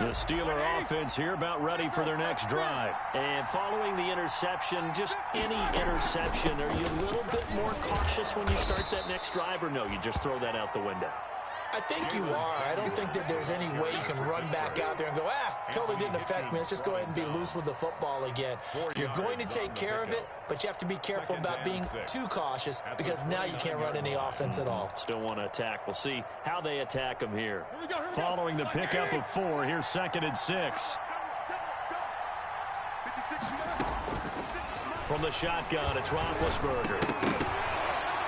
The Steeler offense here about ready for their next drive. And following the interception, just any interception, are you a little bit more cautious when you start that next drive, or no, you just throw that out the window? I think you are. I don't think that there's any way you can run back out there and go, totally didn't affect me. Let's just go ahead and be loose with the football again. You're going to take care of it, but you have to be careful about being too cautious because now you can't run any offense at all. Still want to attack. We'll see how they attack them here. Following the pickup of 4, here's 2nd and 6. From the shotgun, it's Roethlisberger.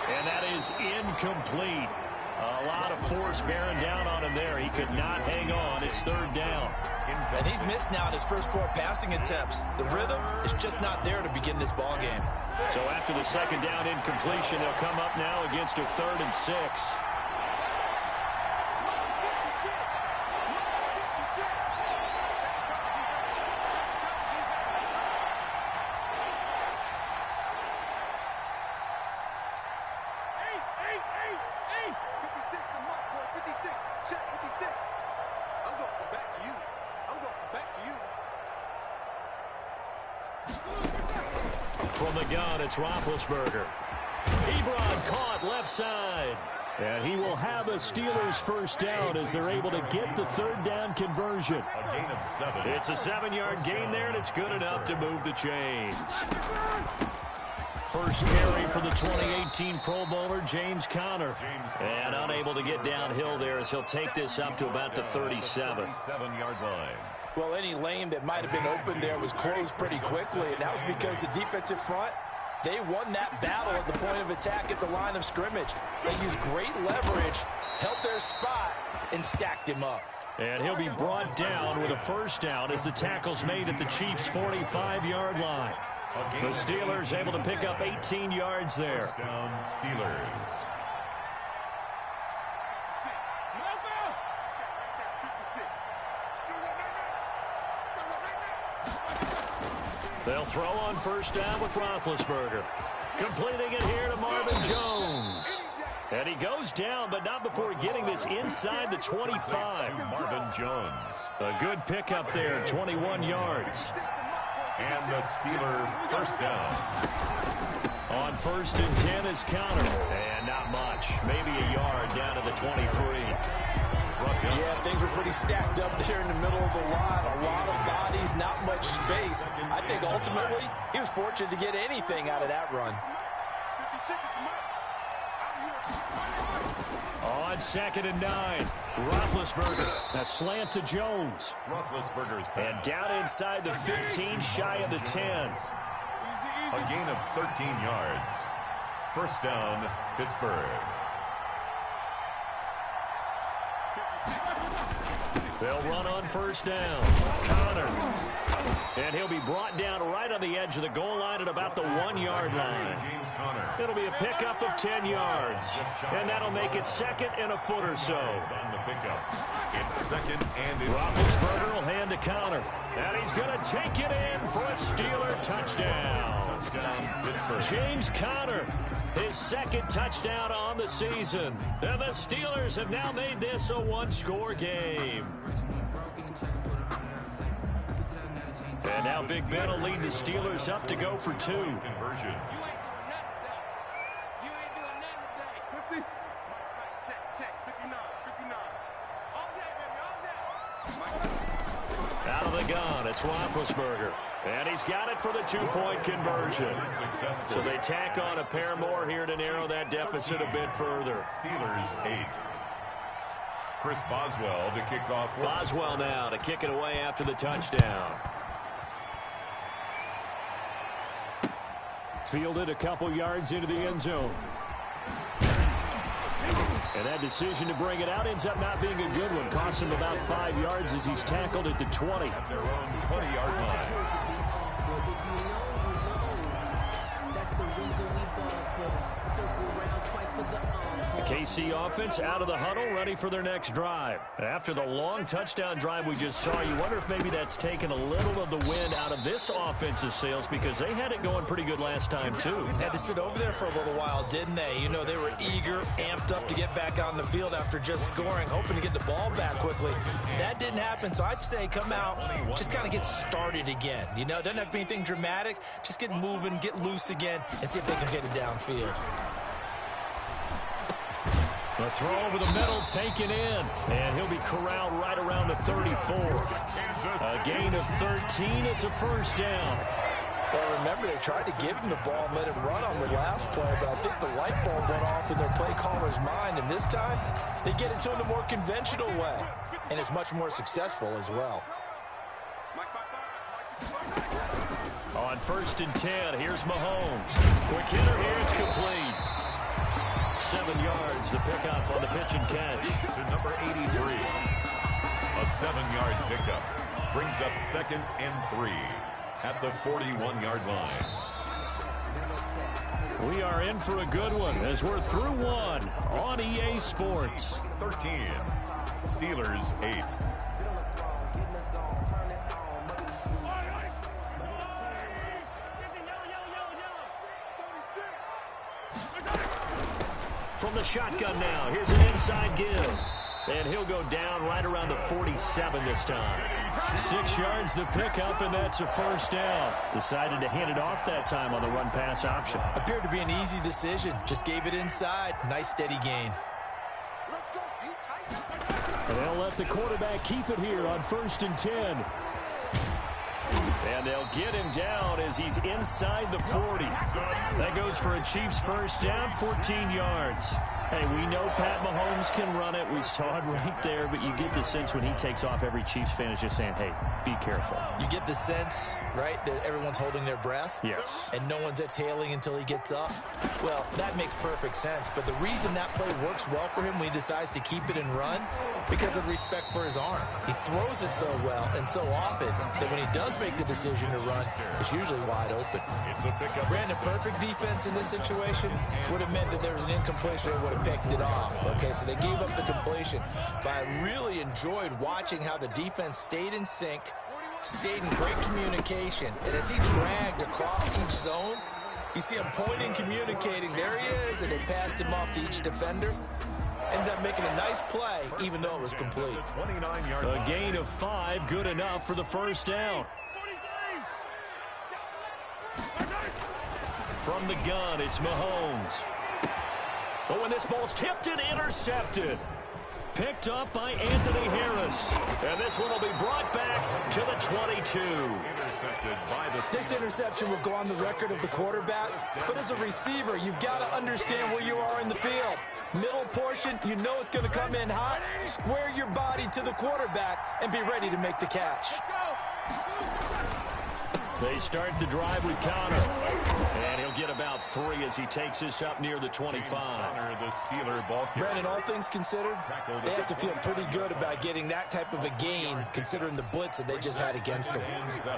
And that is incomplete. A lot of force bearing down on him there. He could not hang on. It's 3rd down. And he's missed now in his first 4 passing attempts. The rhythm is just not there to begin this ball game. So after the 2nd down incompletion, they'll come up now against a 3rd and 6. From the gun, it's Roethlisberger. Ebron caught left side. And he will have a Steelers first down as they're able to get the 3rd down conversion. A gain of 7. It's a 7-yard gain there, and it's good enough to move the chains. First carry for the 2018 Pro Bowler, James Conner. And unable to get downhill there as he'll take this up to about the 37. 37-yard line. Well, any lane that might have been open there was closed pretty quickly, and that was because the defensive front, they won that battle at the point of attack at the line of scrimmage. They used great leverage, held their spot, and stacked him up. And he'll be brought down with a first down as the tackle's made at the Chiefs' 45-yard line. The Steelers able to pick up 18 yards there. First down, Steelers. They'll throw on first down with Roethlisberger. Completing it here to Marvin Jones. And he goes down, but not before getting this inside the 25. Marvin Jones. A good pickup there, 21 yards. And the Steelers first down. On 1st and 10 is Conner. And not much. Maybe a yard down to the 23. Yeah, things were pretty stacked up there in the middle of the lot. A lot of bodies, not much space. I think ultimately he was fortunate to get anything out of that run. On 2nd and 9, Roethlisberger. A slant to Jones. Roethlisberger's pass. And down inside the 15, shy of the 10. A gain of 13 yards. First down, Pittsburgh. They'll run on first down. Conner. And he'll be brought down right on the edge of the goal line at about the 1-yard line. James Conner. It'll be a pickup of 10 yards. And that'll make it 2nd and a foot or so. On the pickup. It's 2nd and it's Roethlisberger will hand to Conner. And he's going to take it in for a Steeler touchdown. touchdown, Pittsburgh. James Conner, his 2nd touchdown on the season. And the Steelers have now made this a 1-score game. And now Big Ben will lead the Steelers up to go for 2. Conversion. Out of the gun, it's Roethlisberger. And he's got it for the 2-point conversion. So they tack on a pair more here to narrow that deficit a bit further. Steelers 8. Chris Boswell to kick off. Boswell now to kick it away after the touchdown. Fielded a couple yards into the end zone. And that decision to bring it out ends up not being a good one. Costs him about 5 yards as he's tackled at the 20. At their own 20-yard line. The KC offense out of the huddle, ready for their next drive. After the long touchdown drive we just saw, you wonder if maybe that's taken a little of the wind out of this offensive sails, because they had it going pretty good last time too. Had to sit over there for a little while, didn't they? You know, they were eager, amped up to get back on the field after just scoring, hoping to get the ball back quickly. That didn't happen, so I'd say come out, just kind of get started again. You know, it doesn't have to be anything dramatic. Just get moving, get loose again, and see if they can get it downfield. A throw over the middle, taken in, and he'll be corralled right around the 34. A gain of 13, it's a first down. Well, remember, they tried to give him the ball and let him run on the last play, but I think the light bulb went off in their play caller's mind, and this time, they get it to him the more conventional way, and it's much more successful as well. On 1st and 10, here's Mahomes. Quick hitter here, it's complete. 7 yards, the pickup on the pitch and catch. To number 83. A 7-yard pickup brings up 2nd and 3 at the 41-yard line. We are in for a good one as we're through one on EA Sports. 13. Steelers 8. From the shotgun now, here's an inside give. And he'll go down right around the 47 this time. 6 yards the pickup, and that's a first down. Decided to hand it off that time on the run-pass option. Appeared to be an easy decision. Just gave it inside. Nice steady gain. And they'll let the quarterback keep it here on 1st and 10. And they'll get him down as he's inside the 40. That goes for a Chiefs first down, 14 yards. Hey, we know Pat Mahomes can run it. We saw it right there, but you get the sense when he takes off, every Chiefs fan is just saying, hey, be careful. You get the sense, right, that everyone's holding their breath? Yes. And no one's exhaling until he gets up? Well, that makes perfect sense. But the reason that play works well for him when he decides to keep it and run, because of respect for his arm. He throws it so well and so often that when he does make the decision to run, it's usually wide open. Brandon, perfect defense in this situation would have meant that there was an incompletion and would have picked it off. Okay, so they gave up the completion. But I really enjoyed watching how the defense stayed in sync, stayed in great communication, and as he dragged across each zone, you see him pointing, communicating. There he is, and they passed him off to each defender. Ended up making a nice play, even though it was complete. A gain of 5, good enough for the first down. From the gun, it's Mahomes. Oh, and this ball's tipped and intercepted. Picked up by Anthony Harris. And this one will be brought back to the 22. This interception will go on the record of the quarterback, but as a receiver, you've got to understand where you are in the field. Middle portion, you know it's going to come in hot. Square your body to the quarterback and be ready to make the catch. They start the drive with Connor. And he'll get about 3 as he takes this up near the 25. The Steeler ball carrier. Brandon, all things considered, they have to feel pretty good about getting that type of a gain, considering the blitz that they just had against them.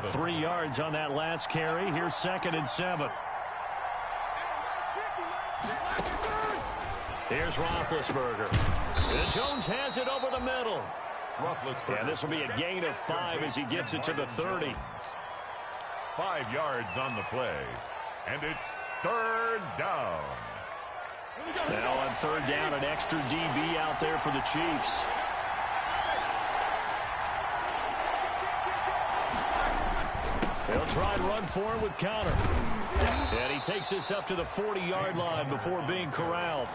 3 yards on that last carry. Here's 2nd and 7. Here's Roethlisberger. And Jones has it over the middle. And this will be a gain of 5 as he gets it to the 30. 5 yards on the play. And it's 3rd down. Now on 3rd down, an extra DB out there for the Chiefs. They'll try and run for him with Connor. And he takes this up to the 40-yard line before being corralled.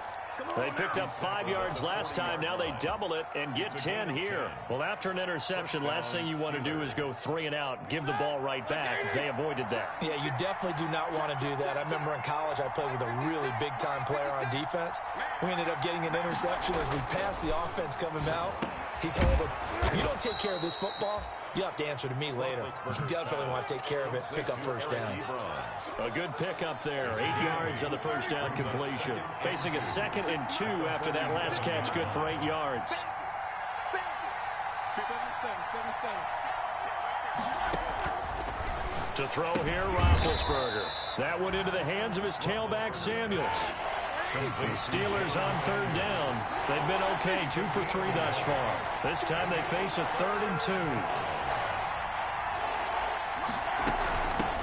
They picked up 5 yards last time. Now they double it and get 10 here. Well, after an interception, last thing you want to do is go 3 and out, give the ball right back. They avoided that. Yeah, you definitely do not want to do that. I remember in college I played with a really big-time player on defense. We ended up getting an interception as we passed the offense coming out. He told him, if you don't take care of this football, you'll have to answer to me later. You definitely want to take care of it, pick up first downs. A good pickup there. 8 yards on the first down completion. Facing a 2nd and 2 after that last catch. Good for 8 yards. To throw here, Roethlisberger. That one into the hands of his tailback, Samuels. The Steelers on third down. They've been okay, 2 for 3 thus far. This time they face a 3rd and 2.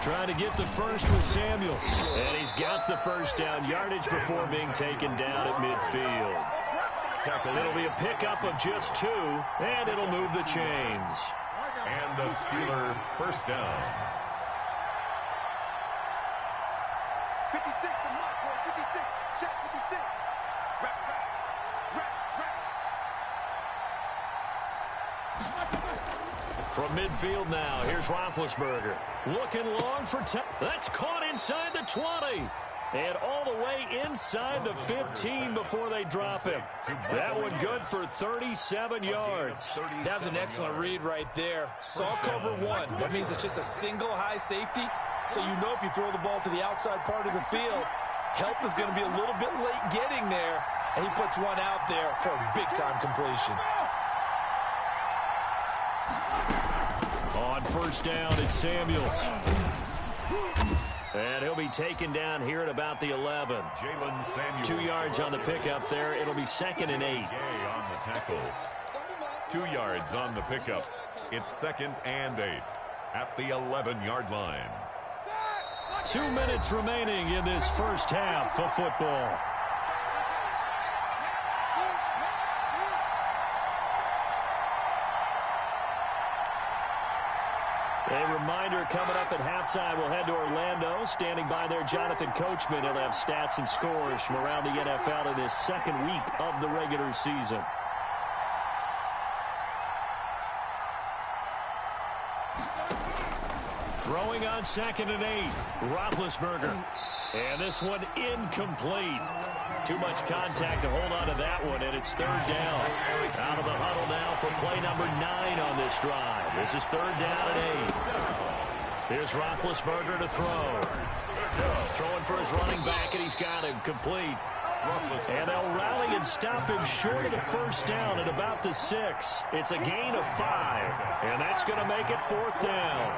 Trying to get the first with Samuels. And he's got the first down yardage before being taken down at midfield. It'll be a pickup of just 2, and it'll move the chains. And the Steeler first down. 56 to Mark, 56. Shot 56. Rap. From midfield now, here's Roethlisberger. Looking long for that's caught inside the 20. And all the way inside the 15 before they drop him. That one good for 37 yards. That was an excellent read right there. Saw cover 1. That means it's just a single high safety. So you know if you throw the ball to the outside part of the field, help is going to be a little bit late getting there. And he puts one out there for a big-time completion. On first down, it's Samuels. And he'll be taken down here at about the 11. Jalen Samuels. 2 yards on the pickup there. It'll be 2nd and 8. On the tackle. 2 yards on the pickup. It's 2nd and 8 at the 11-yard line. 2 minutes remaining in this first half of football. A reminder coming up at halftime, we'll head to Orlando. Standing by there, Jonathan Coachman. He'll have stats and scores from around the NFL in this 2nd week of the regular season. Throwing on 2nd and 8, Roethlisberger. And this one incomplete. Too much contact to hold on to that one, and it's 3rd down. Out of the huddle now for play number 9 on this drive. This is 3rd down and 8. Here's Roethlisberger to throw. Throwing for his running back, and he's got him complete. And they'll rally and stop him short of the first down at about the 6. It's a gain of 5, and that's going to make it 4th down.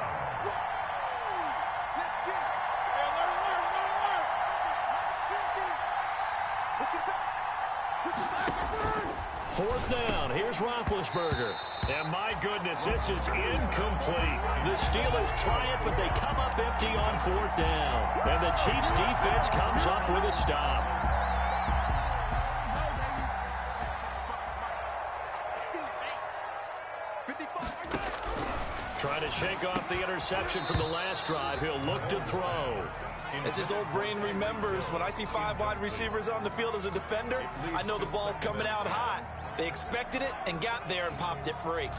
Fourth down, here's Roethlisberger. And my goodness, this is incomplete. The Steelers try it, but they come up empty on 4th down. And the Chiefs defense comes up with a stop. Trying to shake off the interception from the last drive. He'll look to throw. As his old brain remembers, when I see 5 wide receivers on the field as a defender, I know the ball's coming out hot. They expected it and got there and popped it free.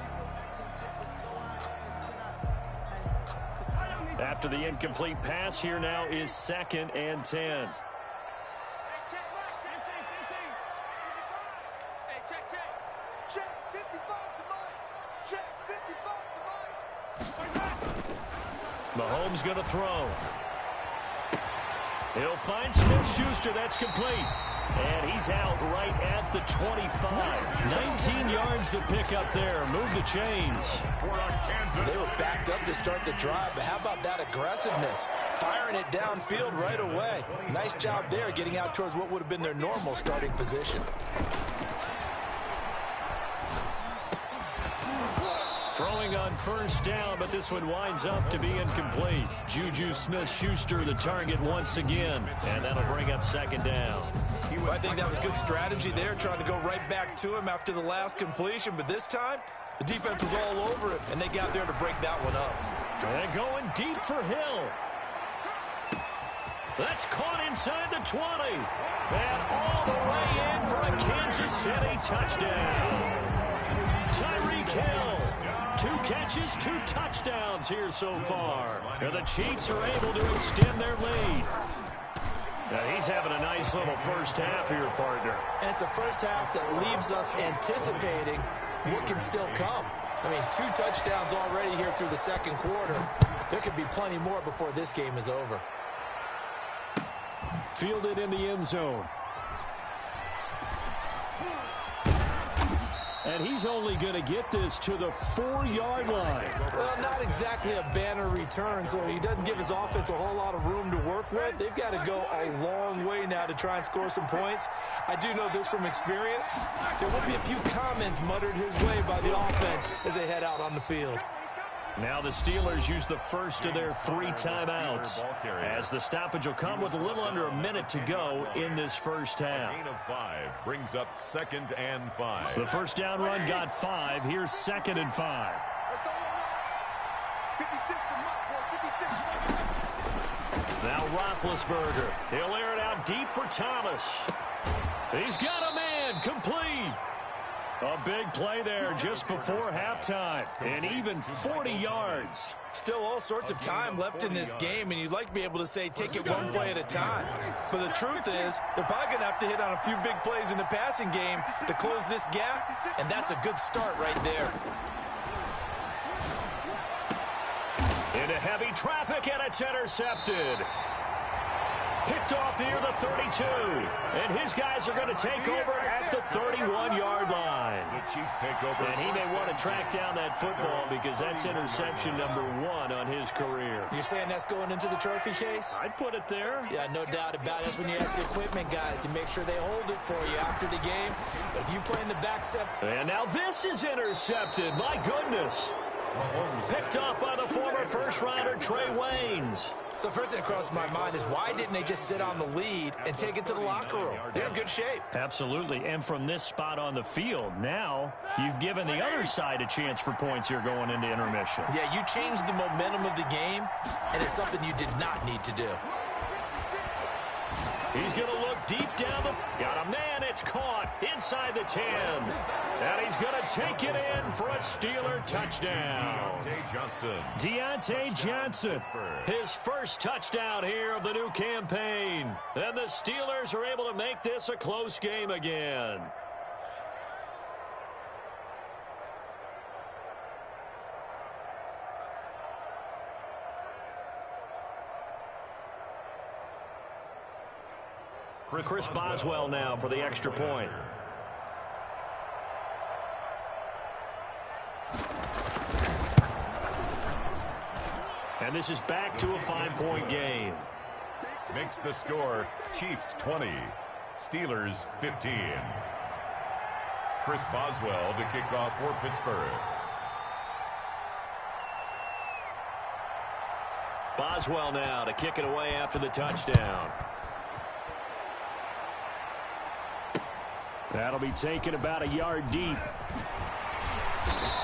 After the incomplete pass, here now is 2nd and 10. Mahomes going to throw. He'll find Smith-Schuster. That's complete. And he's out right at the 25. 19 yards to pick up there. Move the chains. They were backed up to start the drive, but how about that aggressiveness? Firing it downfield right away. Nice job there getting out towards what would have been their normal starting position. Throwing on first down, but this one winds up to be incomplete. Juju Smith-Schuster the target once again, and that'll bring up 2nd down. Well, I think that was good strategy there, trying to go right back to him after the last completion, but this time, the defense was all over it, and they got there to break that one up. And going deep for Hill. That's caught inside the 20. And all the way in for a Kansas City touchdown. Tyreek Hill. 2 catches, 2 touchdowns here so far. And the Chiefs are able to extend their lead. Now he's having a nice little first half here, partner. And it's a first half that leaves us anticipating what can still come. I mean, 2 touchdowns already here through the 2nd quarter. There could be plenty more before this game is over. Fielded in the end zone. And he's only going to get this to the 4-yard line. Well, not exactly a banner return, so he doesn't give his offense a whole lot of room to work with. They've got to go a long way now to try and score some points. I do know this from experience. There will be a few comments muttered his way by the offense as they head out on the field. Now the Steelers use the first of their 3 timeouts, as the stoppage will come with a little under a minute to go in this first half. Gain of 5 brings up 2nd and 5. The first down run got 5. Here's 2nd and 5. Let's go. 56 to Mark, 56. Now Roethlisberger. He'll air it out deep for Thomas. He's got a man, complete. A big play there just before halftime, and even 40 yards. Still all sorts of time left in this game, and you'd like to be able to say take it one play at a time. But the truth is, they're probably going to have to hit on a few big plays in the passing game to close this gap, and that's a good start right there. Into heavy traffic, and it's intercepted. Picked off near the 32, and his guys are going to take over at the 31-yard line. The Chiefs take over. And he may want to track down that football because that's interception number 1 on his career. You're saying that's going into the trophy case? I'd put it there. Yeah, no doubt about it. That's when you ask the equipment guys to make sure they hold it for you after the game. But if you play in the back step... And now this is intercepted. My goodness. Picked off by the former first-rounder Trey Waynes. So first thing that crossed my mind is why didn't they just sit on the lead and take it to the locker room? They're in good shape. Absolutely. And from this spot on the field, now you've given the other side a chance for points here going into intermission. Yeah, you changed the momentum of the game, and it's something you did not need to do. He's going to look deep down the... Got a man, it's caught inside the 10. And he's going to take it in for a Steeler touchdown. Deontay Johnson, his first touchdown here of the new campaign. And the Steelers are able to make this a close game again. Chris Boswell now for the extra point. And this is back to a 5-point game. Makes the score Chiefs 20, Steelers 15. Chris Boswell to kick off for Pittsburgh. Boswell now to kick it away after the touchdown. That'll be taken about a yard deep.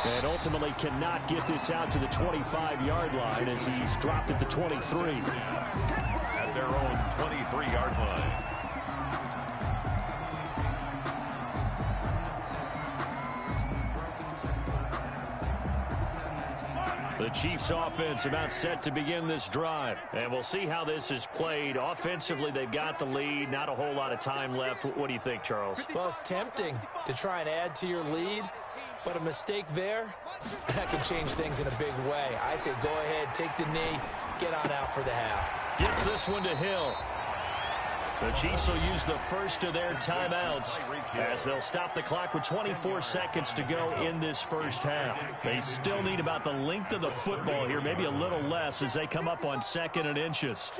And ultimately cannot get this out to the 25-yard line as he's dropped at the 23. At their own 23-yard line. The Chiefs offense about set to begin this drive. And we'll see how this is played. Offensively, they've got the lead. Not a whole lot of time left. What do you think, Charles? Well, it's tempting to try and add to your lead. But a mistake there, that can change things in a big way. I say go ahead, take the knee, get on out for the half. Gets this one to Hill. The Chiefs will use the first of their timeouts as they'll stop the clock with 24 seconds to go in this first half. They still need about the length of the football here, maybe a little less as they come up on 2nd and inches.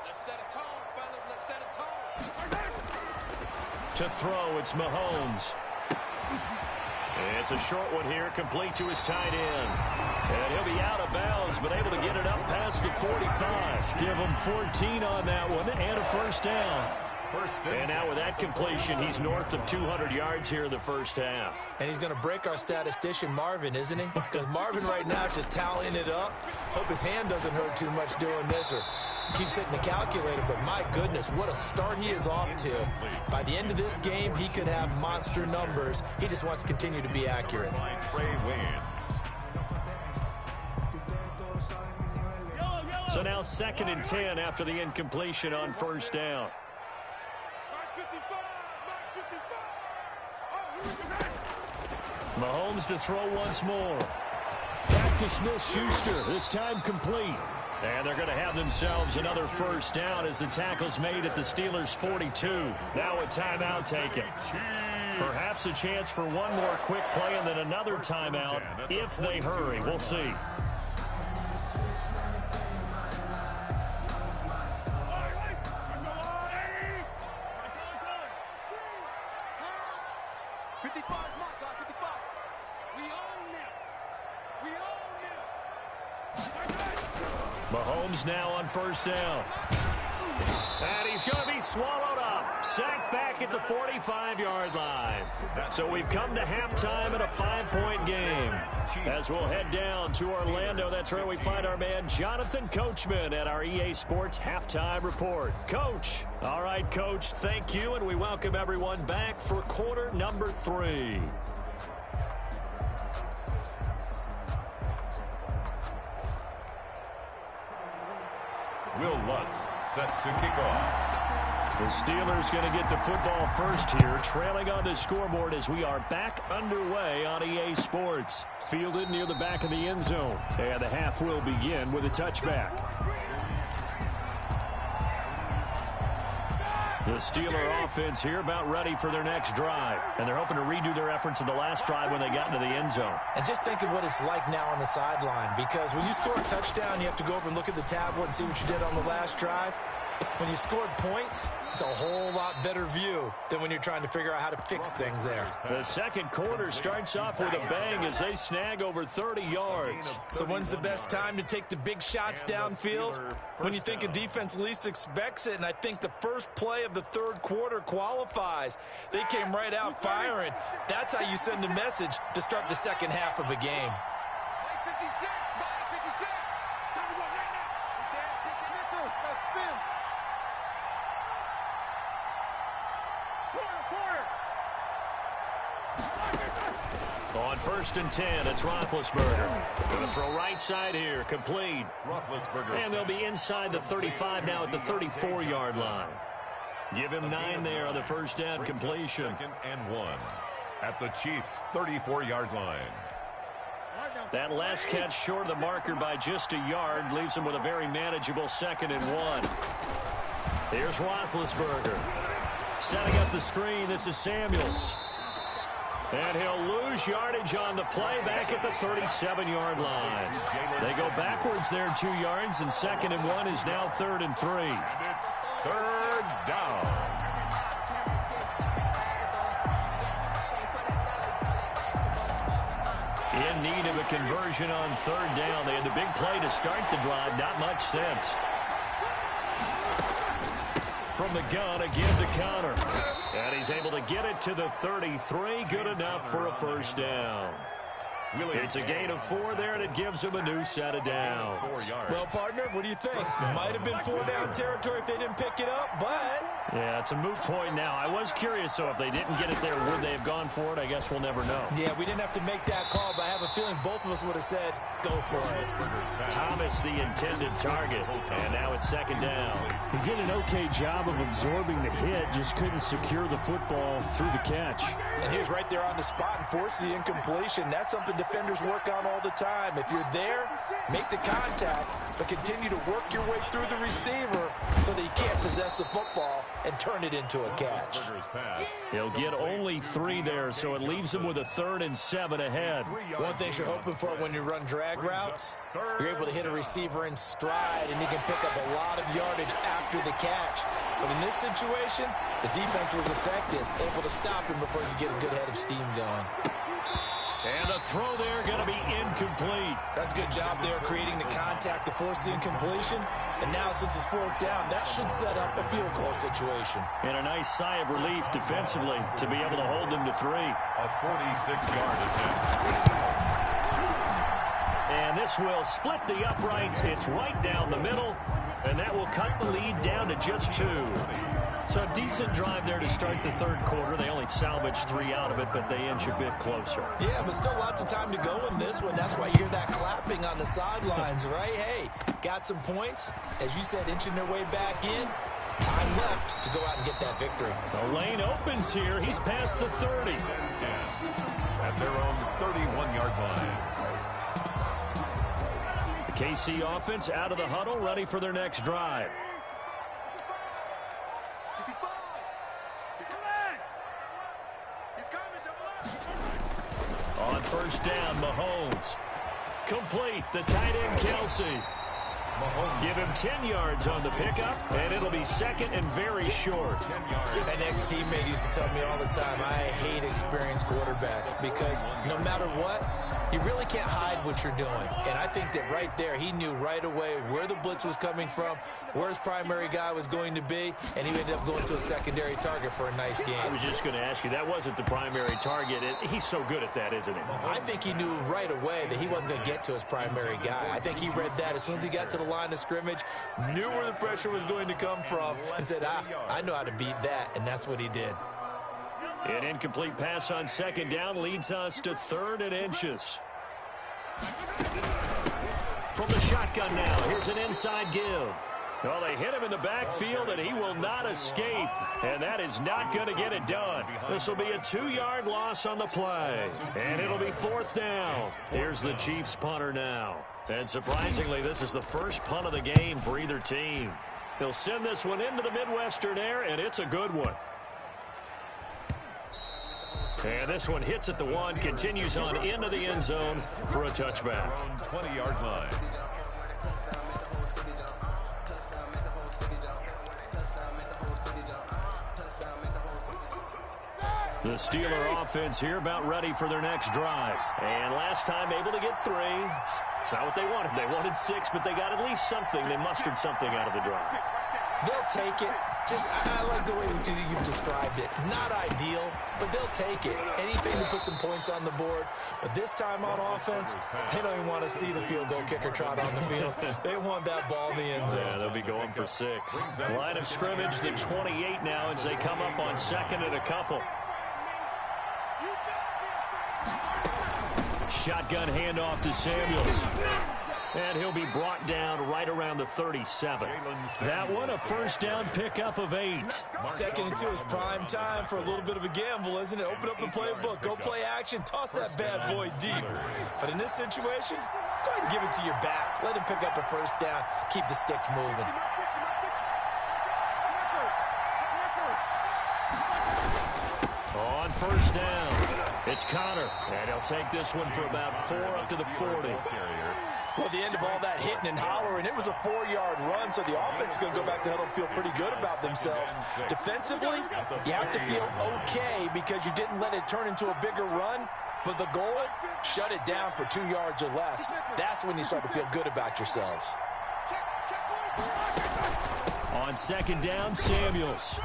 Let's set a tone, fellas. Let's set a tone. To throw, it's Mahomes. It's a short one here, complete to his tight end. And he'll be out of bounds, but able to get it up past the 45. Give him 14 on that one and a first down. And now with that completion, he's north of 200 yards here in the first half. And he's going to break our statistician Marvin, isn't he? Because Marvin right now is just tallying it up. Hope his hand doesn't hurt too much doing this or keeps hitting the calculator. But my goodness, what a start he is off to. By the end of this game, he could have monster numbers. He just wants to continue to be accurate. So now 2nd and 10 after the incompletion on first down. Mahomes to throw once more. Back to Smith-Schuster, this time complete. And they're going to have themselves another first down as the tackle's made at the Steelers' 42. Now a timeout taken. Perhaps a chance for one more quick play and then another timeout if they hurry. We'll see. Mahomes now on first down. And he's going to be swallowed up. Sacked back at the 45-yard line. So we've come to halftime in a 5-point game. As we'll head down to Orlando, that's where we find our man Jonathan Coachman at our EA Sports Halftime Report. Coach. All right, Coach, thank you, and we welcome everyone back for quarter number 3. Will Lutz set to kick off. The Steelers going to get the football first here, trailing on the scoreboard as we are back underway on EA Sports. Fielded near the back of the end zone. And the half will begin with a touchback. The Steeler offense here about ready for their next drive. And they're hoping to redo their efforts in the last drive when they got into the end zone. And just think of what it's like now on the sideline, because when you score a touchdown, you have to go over and look at the tablet and see what you did on the last drive. When you scored points, it's a whole lot better view than when you're trying to figure out how to fix things there. The second quarter starts off with a bang as they snag over 30 yards. So when's the best time to take the big shots downfield? When you think a defense least expects it, and I think the first play of the third quarter qualifies. They came right out firing. That's how you send a message to start the second half of a game. On first and 10, it's Roethlisberger. Going to throw right side here, complete. And they'll be inside the 35 now at the 34-yard line. Give him 9 there on the first down completion. 2nd and 1 at the Chiefs' 34-yard line. That last catch short of the marker by just a yard leaves him with a very manageable 2nd and 1. Here's Roethlisberger. Setting up the screen, this is Samuels. And he'll lose yardage on the play back at the 37-yard line. They go backwards there 2 yards, and 2nd and 1 is now 3rd and 3. And it's 3rd down. In need of a conversion on 3rd down. They had the big play to start the drive. Not much sense. From the gun, again to counter. And he's able to get it to the 33. Good enough for a first down. It's a gain of 4 there, and it gives him a new set of downs. Well, partner, what do you think? Might have been 4-down territory if they didn't pick it up, but... Yeah, it's a moot point now. I was curious, so if they didn't get it there, would they have gone for it? I guess we'll never know. Yeah, we didn't have to make that call, but I have a feeling both of us would have said, go for it. Thomas, the intended target, and now it's 2nd down. He did an okay job of absorbing the hit, just couldn't secure the football through the catch. And he was right there on the spot and forced the incompletion. That's something defenders work on all the time. If you're there, make the contact, but continue to work your way through the receiver so that you can't possess the football and turn it into a catch. He'll get only 3 there, so it leaves him with a 3rd and 7 ahead. One thing you're hoping for when you run drag routes, you're able to hit a receiver in stride, and he can pick up a lot of yardage after the catch. But in this situation, the defense was effective, able to stop him before you get a good head of steam going. And the throw there going to be incomplete. That's a good job there creating the contact to force the incompletion. And now since it's 4th down, that should set up a field goal situation. And a nice sigh of relief defensively to be able to hold them to 3. A 46-yard attempt. And this will split the uprights. It's right down the middle. And that will cut the lead down to just 2. So a decent drive there to start the 3rd quarter. They only salvaged 3 out of it, but they inch a bit closer. Yeah, but still lots of time to go in this one. That's why you hear that clapping on the sidelines, right? Hey, got some points. As you said, inching their way back in. Time left to go out and get that victory. The lane opens here. He's past the 30. At their own 31-yard line. The KC offense out of the huddle, ready for their next drive. He's On first down, Mahomes. Complete, the tight end, Kelsey. Give him 10 yards on the pickup, and it'll be second and very short. An ex-teammate used to tell me all the time, I hate experienced quarterbacks because no matter what, you really can't hide what you're doing. And I think that right there, he knew right away where the blitz was coming from, where his primary guy was going to be, and he ended up going to a secondary target for a nice game. I was just going to ask you, that wasn't the primary target. He's so good at that, isn't he? I think he knew right away that he wasn't going to get to his primary guy. I think he read that as soon as he got to the line of scrimmage, knew where the pressure was going to come from, and said, I know how to beat that, and that's what he did. An incomplete pass on second down leads us to 3rd and inches. From the shotgun now, here's an inside give. Well, they hit him in the backfield, and he will not escape. And that is not going to get it done. This will be a 2-yard loss on the play. And it'll be 4th down. Here's the Chiefs punter now. And surprisingly, this is the first punt of the game for either team. They'll send this one into the Midwestern air, and it's a good one. And this one hits at the 1, continues on into the end zone for a touchback. 20-yard line. The Steeler offense here about ready for their next drive. And last time able to get 3. It's not what they wanted. They wanted 6, but they got at least something. They mustered something out of the drive. They'll take it. I like the way you've described it. Not ideal, but they'll take it. Anything to put some points on the board. But this time on offense, they don't even want to see the field goal kicker trot on the field. They want that ball in the end zone. Yeah, they'll be going for 6. Line of scrimmage, the 28 now as they come up on 2nd and a couple. Shotgun handoff to Samuels. And he'll be brought down right around the 37. That one, a first down pickup of 8. 2nd and 2 is prime time for a little bit of a gamble, isn't it? Open up the playbook, go play action, toss that bad boy deep. But in this situation, go ahead and give it to your back. Let him pick up a first down, keep the sticks moving. On first down, it's Connor. And he'll take this one for about 4 up to the 40. Well, at the end of all that hitting and hollering, it was a 4-yard run, so the offense is going to go back to huddle and feel pretty good about themselves. Defensively, you have to feel okay because you didn't let it turn into a bigger run, but the goal, shut it down for 2 yards or less. That's when you start to feel good about yourselves. On 2nd down, Samuels.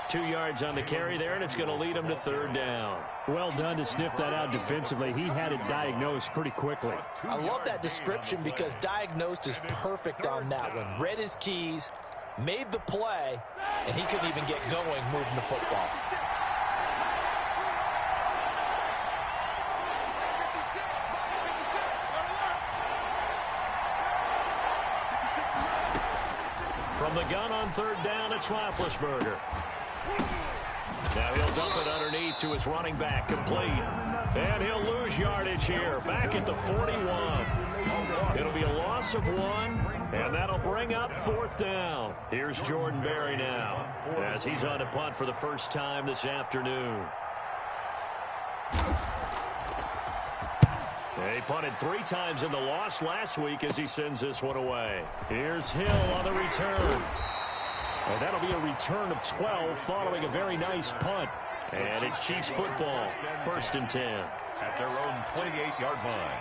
2 yards on the carry there, and it's going to lead him to 3rd down. Well done to sniff that out defensively. He had it diagnosed pretty quickly. I love that description because diagnosed is perfect on that one. Read his keys, made the play, and he couldn't even get going moving the football. From the gun on 3rd down, it's Roethlisberger. Now he'll dump it underneath to his running back, complete. And he'll lose yardage here, back at the 41. It'll be a loss of 1, and that'll bring up 4th down. Here's Jordan Berry now, as he's on a punt for the first time this afternoon. He punted 3 times in the loss last week as he sends this one away. Here's Hill on the return. And that'll be a return of 12 following a very nice punt. And it's Chiefs football, 1st and 10. At their own 28-yard line.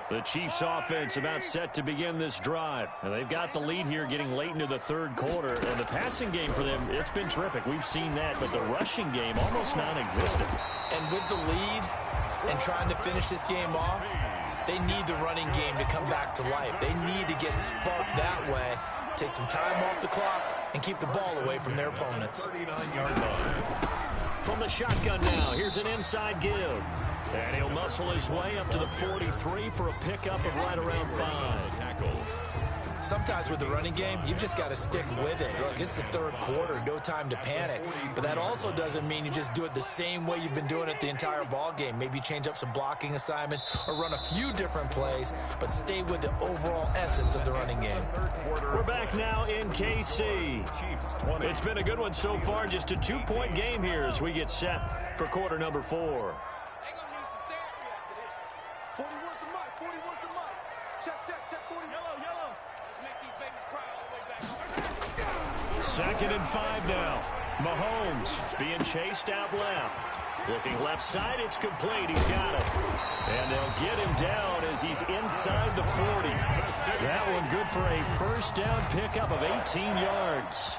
The Chiefs offense about set to begin this drive. And they've got the lead here getting late into the 3rd quarter. And the passing game for them, it's been terrific. We've seen that, but the rushing game almost non-existent. And with the lead and trying to finish this game off, they need the running game to come back to life. They need to get sparked that way, take some time off the clock, and keep the ball away from their opponents. 39-yard line. From the shotgun now, here's an inside give. And he'll muscle his way up to the 43 for a pickup of right around 5. Tackle. Sometimes with the running game, you've just got to stick with it. Look, it's the third quarter, no time to panic. But that also doesn't mean you just do it the same way you've been doing it the entire ball game. Maybe change up some blocking assignments or run a few different plays, but stay with the overall essence of the running game. We're back now in KC. It's been a good one so far. Just a 2-point game here as we get set for quarter number 4. Second and 5 now. Mahomes being chased out left. Looking left side, it's complete. He's got it. And they'll get him down as he's inside the 40. That one good for a first down pickup of 18 yards.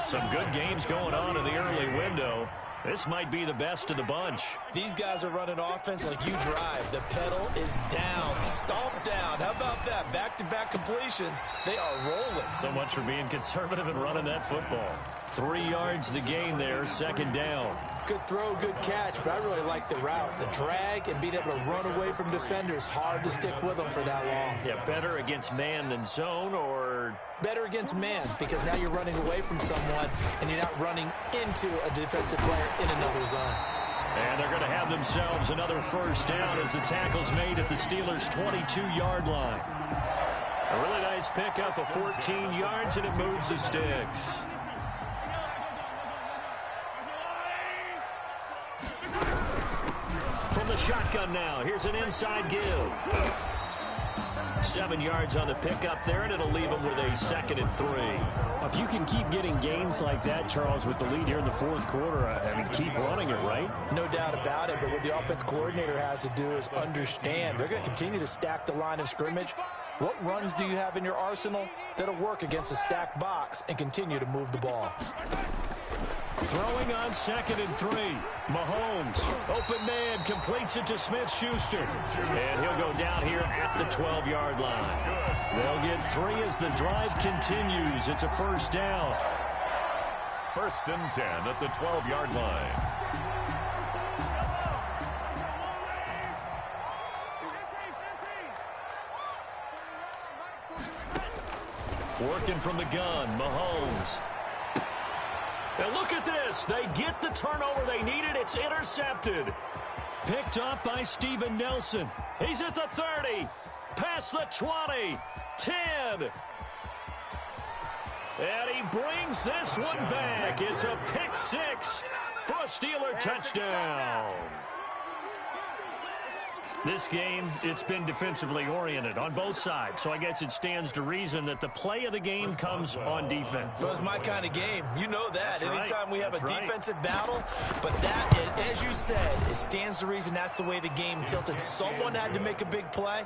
Some good games going on in the early window. This might be the best of the bunch. These guys are running offense like you drive. The pedal is down, stomped down. How about that? Back-to-back completions. They are rolling. So much for being conservative and running that football. 3 yards the gain there, second down. Good throw, good catch, but I really like the route. The drag and being able to run away from defenders. Hard to stick with them for that long. Yeah, better against man than zone, or better against man, because now you're running away from someone and you're not running into a defensive player in another zone. And they're going to have themselves another first down as the tackle's made at the Steelers' 22-yard line. A really nice pickup of 14 yards, and it moves the sticks. From the shotgun now, here's an inside give. 7 yards on the pickup there, and it'll leave them with a 2nd and 3. If you can keep getting gains like that, Charles, with the lead here in the fourth quarter, I mean, keep running it, right? No doubt about it, but what the offense coordinator has to do is understand. They're going to continue to stack the line of scrimmage. What runs do you have in your arsenal that'll work against a stacked box and continue to move the ball? Throwing on 2nd and 3. Mahomes, open man, completes it to Smith-Schuster. And he'll go down here at the 12-yard line. They'll get 3 as the drive continues. It's a first down. 1st and 10 at the 12-yard line. Working from the gun, Mahomes. And look at this. They get the turnover they needed. It's intercepted. Picked up by Steven Nelson. He's at the 30. Past the 20. 10. And he brings this one back. It's a pick 6 for a Steeler touchdown. This game, it's been defensively oriented on both sides, so I guess it stands to reason that the play of the game comes on defense. So it's my kind of game. You know that. That's Anytime right. we have That's a defensive battle, but that, as you said, it stands to reason that's the way the game tilted. Someone had to make a big play,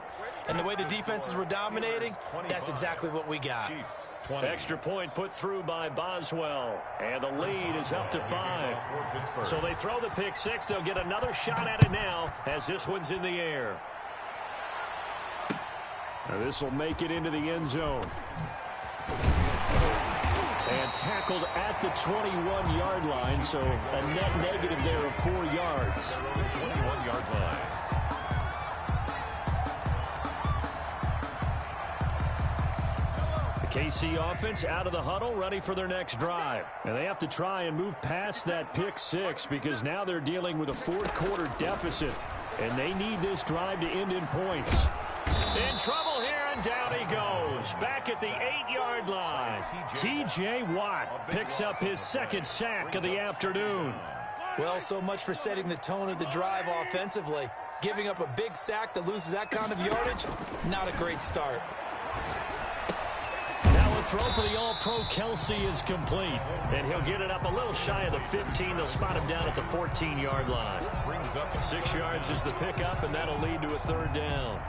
and the way the defenses were dominating, that's exactly what we got. Extra point put through by Boswell, and the lead is up to 5. So they throw the pick 6. They'll get another shot at it now as this one's in the air. This will make it into the end zone. And tackled at the 21-yard line, so a net negative there of 4 yards. 21-yard line. KC offense out of the huddle, ready for their next drive. And they have to try and move past that pick 6 because now they're dealing with a fourth-quarter deficit, and they need this drive to end in points. In trouble here, and down he goes. Back at the 8-yard line. T.J. Watt picks up his 2nd sack of the afternoon. Well, so much for setting the tone of the drive offensively. Giving up a big sack that loses that kind of yardage, not a great start. Now a throw for the All-Pro Kelsey is complete. And he'll get it up a little shy of the 15. They'll spot him down at the 14-yard line. 6 yards is the pickup, and that'll lead to a 3rd down.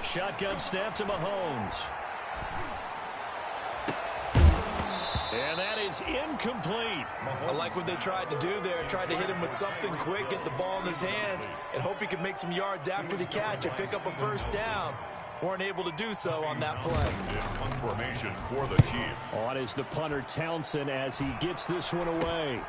Shotgun snap to Mahomes. And that is incomplete. I like what they tried to do there. Tried to hit him with something quick, get the ball in his hands, and hope he could make some yards after the catch and pick up a first down. Weren't able to do so on that play. Punt formation for the Chiefs. On is the punter Townsend as he gets this one away.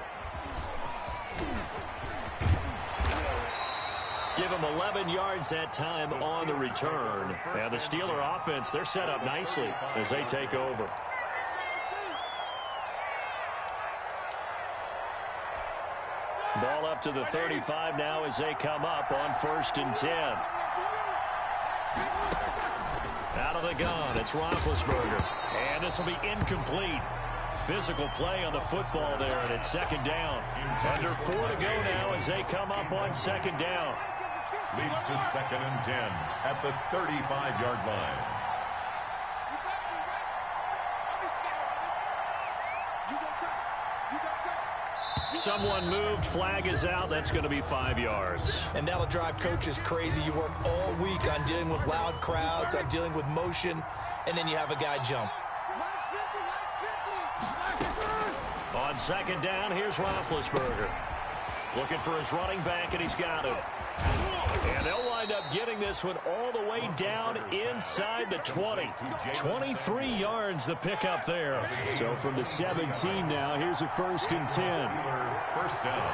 Give him 11 yards that time on the return. And the Steeler offense, they're set up nicely as they take over. Ball up to the 35 now as they come up on 1st and 10. Out of the gun, it's Roethlisberger. And this will be incomplete. Physical play on the football there, and it's 2nd down. Under 4 to go now as they come up on 2nd down. Leads to 2nd and 10 at the 35-yard line. Someone moved. Flag is out. That's going to be 5 yards. And that'll drive coaches crazy. You work all week on dealing with loud crowds, on dealing with motion, and then you have a guy jump. On 2nd down, here's Roethlisberger. Looking for his running back, and he's got it. And they'll wind up getting this one all the way down inside the 20. 23 yards the pickup there. So from the 17 now, here's a 1st and 10. First down.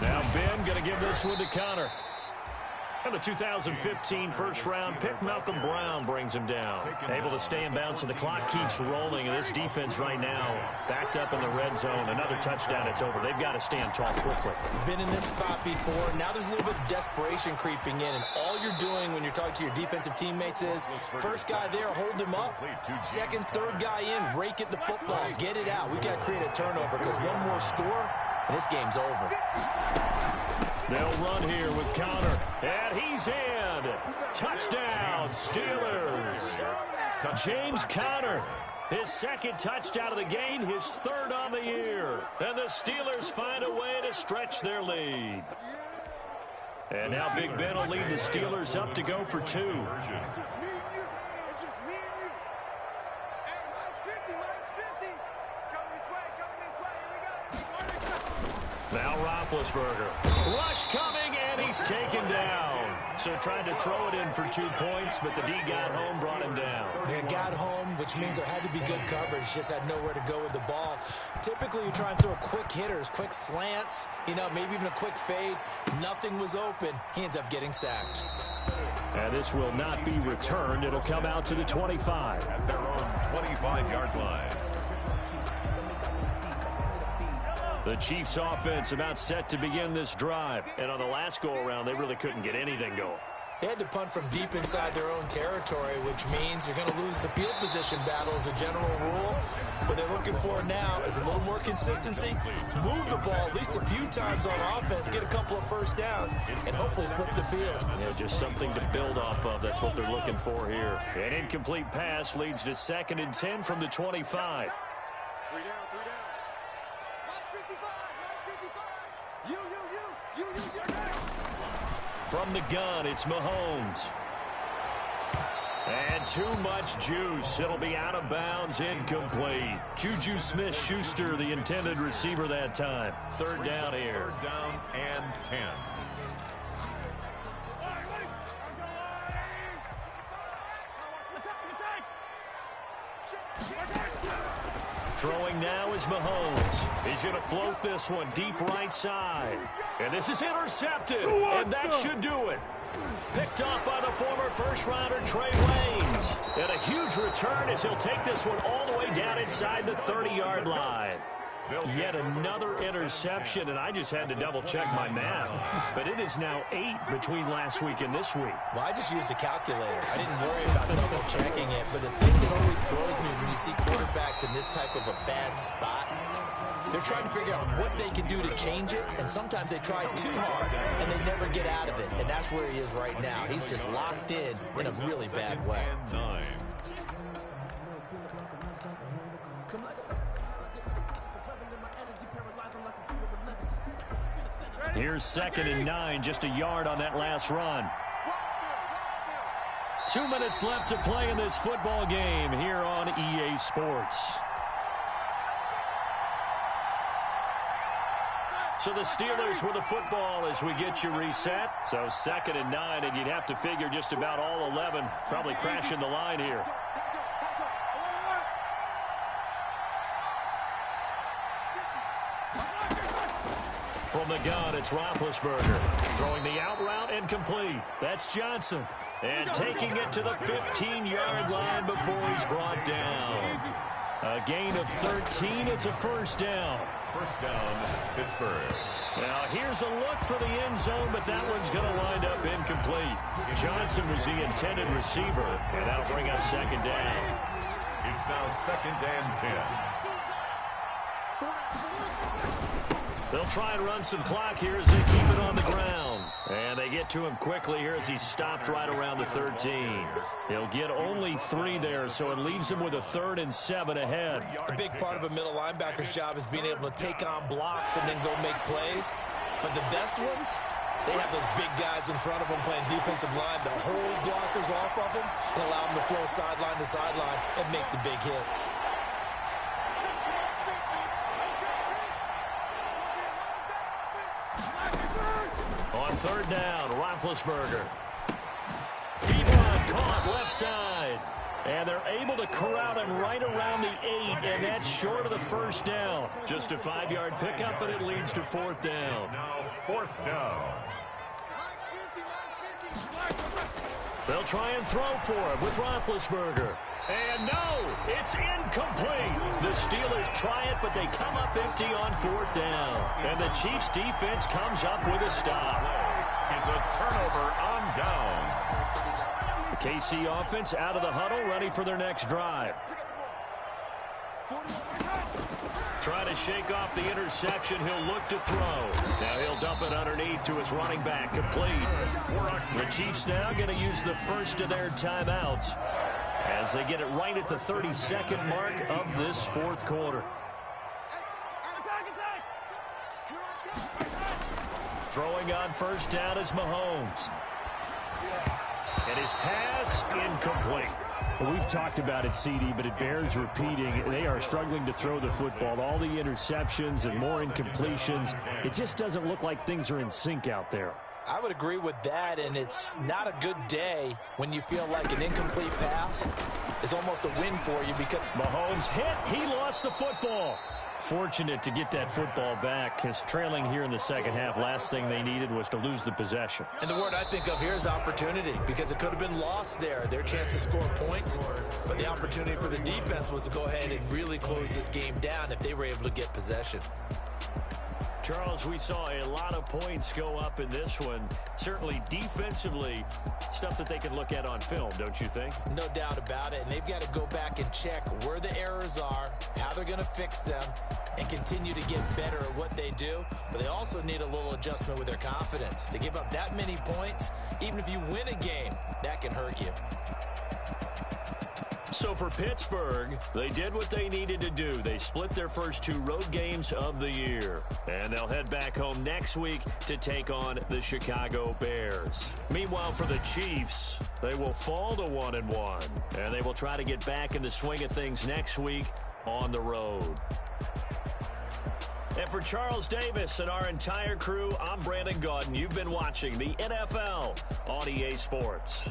Now Ben going to give this one to Connor. And the 2015 first-round pick, Malcolm Brown, brings him down. Able to stay in bounds, so the clock keeps rolling. And this defense right now backed up in the red zone. Another touchdown, it's over. They've got to stand tall quickly. Been in this spot before. Now there's a little bit of desperation creeping in. And all you're doing when you're talking to your defensive teammates is, first guy there, hold him up. Second, third guy in, rake at the football. Get it out. We've got to create a turnover because one more score, and this game's over. They'll run here with Connor. And he's in. Touchdown, Steelers. James Conner, his 2nd touchdown of the game, his 3rd on the year. And the Steelers find a way to stretch their lead. And now Big Ben will lead the Steelers up to go for 2. Now Roethlisberger. Rush coming, and he's taken down. So trying to throw it in for 2 points, but the D got home, brought him down. They got home, which means there had to be good coverage. Just had nowhere to go with the ball. Typically, you try and throw quick hitters, quick slants, maybe even a quick fade. Nothing was open. He ends up getting sacked. And this will not be returned. It'll come out to the 25. At their own 25-yard line. The Chiefs offense about set to begin this drive. And on the last go-around, they really couldn't get anything going. They had to punt from deep inside their own territory, which means you're going to lose the field position battle as a general rule. What they're looking for now is a little more consistency, move the ball at least a few times on offense, get a couple of first downs, and hopefully flip the field. Yeah, just something to build off of. That's what they're looking for here. An incomplete pass leads to 2nd and 10 from the 25. From the gun, it's Mahomes. And too much juice. It'll be out of bounds, incomplete. Juju Smith-Schuster, the intended receiver that time. 3rd down here. 3rd down and 10. Throwing now is Mahomes. He's going to float this one deep right side. And this is intercepted. And that should do it. Picked off by the former first-rounder Trey Waynes. And a huge return as he'll take this one all the way down inside the 30-yard line. Yet another interception, and I just had to double-check my math. But it is now 8 between last week and this week. Well, I just used a calculator. I didn't worry about double-checking it. But the thing that always throws me when you see quarterbacks in this type of a bad spot, they're trying to figure out what they can do to change it, and sometimes they try too hard, and they never get out of it. And that's where he is right now. He's just locked in a really bad way. Here's 2nd and 9, just a yard on that last run. 2 minutes left to play in this football game here on EA Sports. So the Steelers with the football as we get you reset. So 2nd and 9, and you'd have to figure just about all 11 probably crashing the line here. From the gun, it's Roethlisberger. Throwing the out route incomplete. That's Johnson. And taking it to the 15-yard line before he's brought down. A gain of 13. It's a first down. First down, Pittsburgh. Now, here's a look for the end zone, but that one's going to wind up incomplete. Johnson was the intended receiver, and that'll bring up second down. It's now 2nd and 10. They'll try and run some clock here as they keep it on the ground. And they get to him quickly here as he stopped right around the 13. He'll get only 3 there, so it leaves him with a 3rd and 7 ahead. A big part of a middle linebacker's job is being able to take on blocks and then go make plays. But the best ones, they have those big guys in front of them playing defensive line that hold blockers off of them and allow them to flow sideline to sideline and make the big hits. On 3rd down, Roethlisberger. Deep run, caught left side. And they're able to corral him right around the 8, and that's short of the first down. Just a 5-yard pickup, but it leads to 4th down. Now 4th down. They'll try and throw for him with Roethlisberger. And no, it's incomplete. The Steelers try it, but they come up empty on 4th down. And the Chiefs defense comes up with a stop. Is a turnover on down. The KC offense out of the huddle, ready for their next drive. Trying to shake off the interception. He'll look to throw. Now he'll dump it underneath to his running back, complete. The Chiefs now going to use the first of their timeouts as they get it right at the 32nd mark of this 4th quarter. Throwing on 1st down is Mahomes. And his pass incomplete. Well, we've talked about it, CD, but it bears repeating. They are struggling to throw the football. All the interceptions and more incompletions. It just doesn't look like things are in sync out there. I would agree with that, and it's not a good day when you feel like an incomplete pass is almost a win for you because Mahomes hit. He lost the football. Fortunate to get that football back. His trailing here in the second half. Last thing they needed was to lose the possession. And the word I think of here is opportunity, because it could have been lost there. Their chance to score points, but the opportunity for the defense was to go ahead and really close this game down if they were able to get possession. Charles, we saw a lot of points go up in this one. Certainly defensively, stuff that they can look at on film, don't you think? No doubt about it, and they've got to go back and check where the errors are, how they're going to fix them, and continue to get better at what they do. But they also need a little adjustment with their confidence. To give up that many points, even if you win a game, that can hurt you. So for Pittsburgh, they did what they needed to do. They split their first 2 road games of the year. And they'll head back home next week to take on the Chicago Bears. Meanwhile, for the Chiefs, they will fall to 1-1. And they will try to get back in the swing of things next week on the road. And for Charles Davis and our entire crew, I'm Brandon Gaudin. You've been watching the NFL on EA Sports.